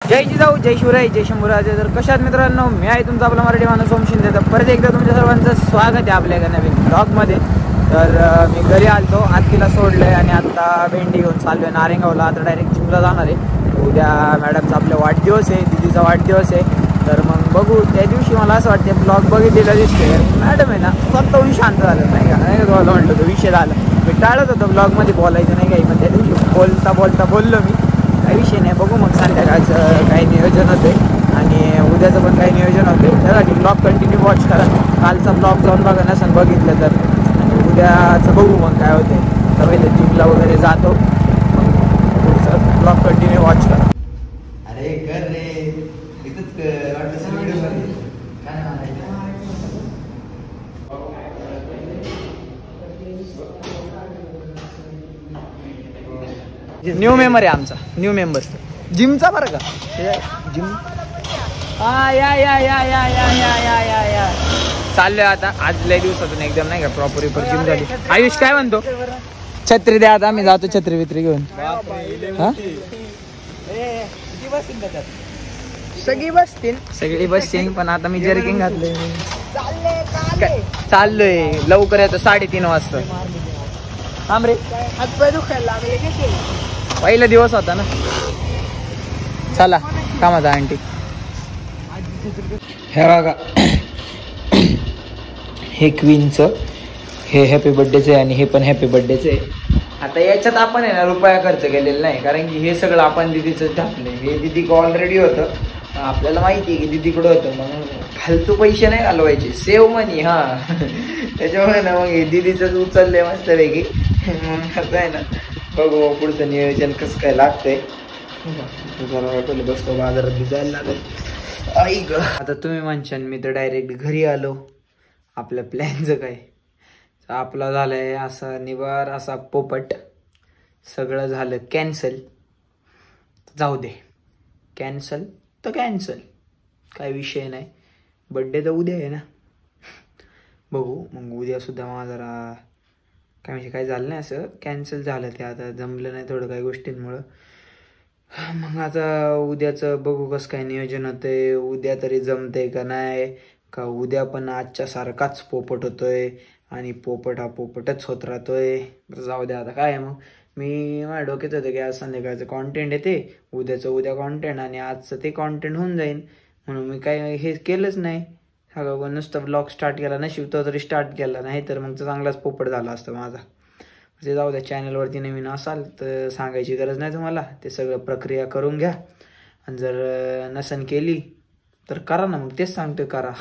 जय जिजाऊ, जय शिवराय, जय शंभूराजे. तर कशात मित्रांनो, मी आहे तुमचा आपला मराठी माणूस ओम शिंदे. तर परत एकदा तुमच्या सर्वांचं स्वागत आहे आपल्या एका नवीन ब्लॉगमध्ये. तर मी घरी आलतो, आत्तीला सोडलं आहे आणि आता भेंडी घेऊन चाललो आहे नारेगावला. आता डायरेक्ट जिमला जाणार आहे. उद्या मॅडमचा आपला वाढदिवस आहे, दिदीचा वाढदिवस आहे. तर मग बघू, त्या दिवशी मला असं वाटतं ब्लॉग बघितलेला दिसतोय. मॅडम आहे ना स्वतःहून शांत झालं नाही का, नाही का तुम्हाला म्हटलं तो विषय झाला. मी टाळत होतो ब्लॉगमध्ये बोलायचं नाही काही, पण त्या दिवशी बोलता बोललो मी. काही विषय नाही, बघू मग संध्याकाळचं काही नियोजन होते आणि उद्याचं पण काही नियोजन होते. त्यासाठी ब्लॉग कंटिन्यू वॉच करा. कालचा ब्लॉग जाऊन बघा नसेल बघितलं तर, आणि उद्याचं बघू मग काय होते. तर पहिले जिमला वगैरे जातो, मग पुढचं ब्लॉग कंटिन्यू वॉच करा. अरे कर रे, इथंच कर वाटतं व्हिडिओमध्ये काय न्यू मेंबर आहे आमचा, न्यू मेंबर जिमचा बरं का. जिम या चाललोय आता. आज लय दिवसातून एकदम नाही का प्रॉपर जिम झाली. आयुष काय म्हणतो, छत्री द्या आता, आम्ही जातो छत्री बित्री घेऊन. सगळी बसतील पण आता मी जर्किंग घातलंय. चाललोय लवकर येतो 3:30 वाजता. थांब रे, हातपाय दुखायला लागले. पहिला दिवस होता ना. चला कामाचा आंटी. हे बघा, हे क्वीनचं, हे हॅपी बर्थडेचं आहे आणि हे पण हॅपी बर्थडेचं आहे. आता याच्यात आपण आहे ना रुपया खर्च केलेला नाही, कारण की हे सगळं आपण दिदीचं टाकले. हे दिदीकडं ऑलरेडी होतं, आपल्याला माहिती आहे की दिदीकडं होतं. मग फालतू पैसे नाही घालवायचे, सेव्ह मनी. त्याच्यामुळे ना मग हे दिदीचंच उचललंय मस्तपैकी. मग आता आहे ना बघू पुढचं नियोजन कसं काय लागतंय. बसतो बाजारात जायला लागेल. ऐक आता तुम्ही म्हणशाल मी तर डायरेक्ट घरी आलो, आपल्या प्लॅनचं काय. आपला झालंय असा निवार, असा पोपट. सगळं झालं कॅन्सल. जाऊ दे, कॅन्सल तर कॅन्सल, काय विषय नाही. बड्डे तर उद्या आहे ना. बघू मग उद्या सुद्धा मला जरा काय म्हणजे काय झालं नाही, असं कॅन्सल झालं ते. आता जमलं नाही थोडं काही गोष्टींमुळं. मग आता उद्याचं बघू कसं काय नियोजन होतंय. उद्या तरी जमतंय का नाही, का उद्या पण आजच्या सारखाच पोपट होतोय आणि पोपट हा पोपटच होत राहतोय. जाऊ द्या आता काय. मग मी माझ्या डोक्यात होतं की आज संध्याकाळचं कॉन्टेंट येते, उद्याचं उद्या कॉन्टेंट आणि आजचं ते कॉन्टेंट होऊन जाईल. म्हणून मी काय हे केलंच नाही. सगळं नुसतं ब्लॉग स्टार्ट केला, नशीब तो तरी स्टार्ट केला नाही तर मग चांगलाच पोपट झाला असतं माझा. ते जाऊ द्या. चॅनलवरती नवीन असाल तर सांगायची गरज नाही तुम्हाला, ते सगळं प्रक्रिया करून घ्या. आणि जर नसन केली तर करा ना, मग तेच सांगतोय करा.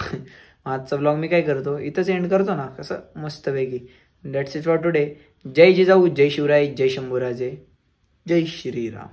आजचा ब्लॉग मी काय करतो इथंच एंड करतो ना, कसं मस्तपैकी. That's it for today. जय जिजाऊ, जय शिवराय, जय शंभूराजे, जय श्रीराम.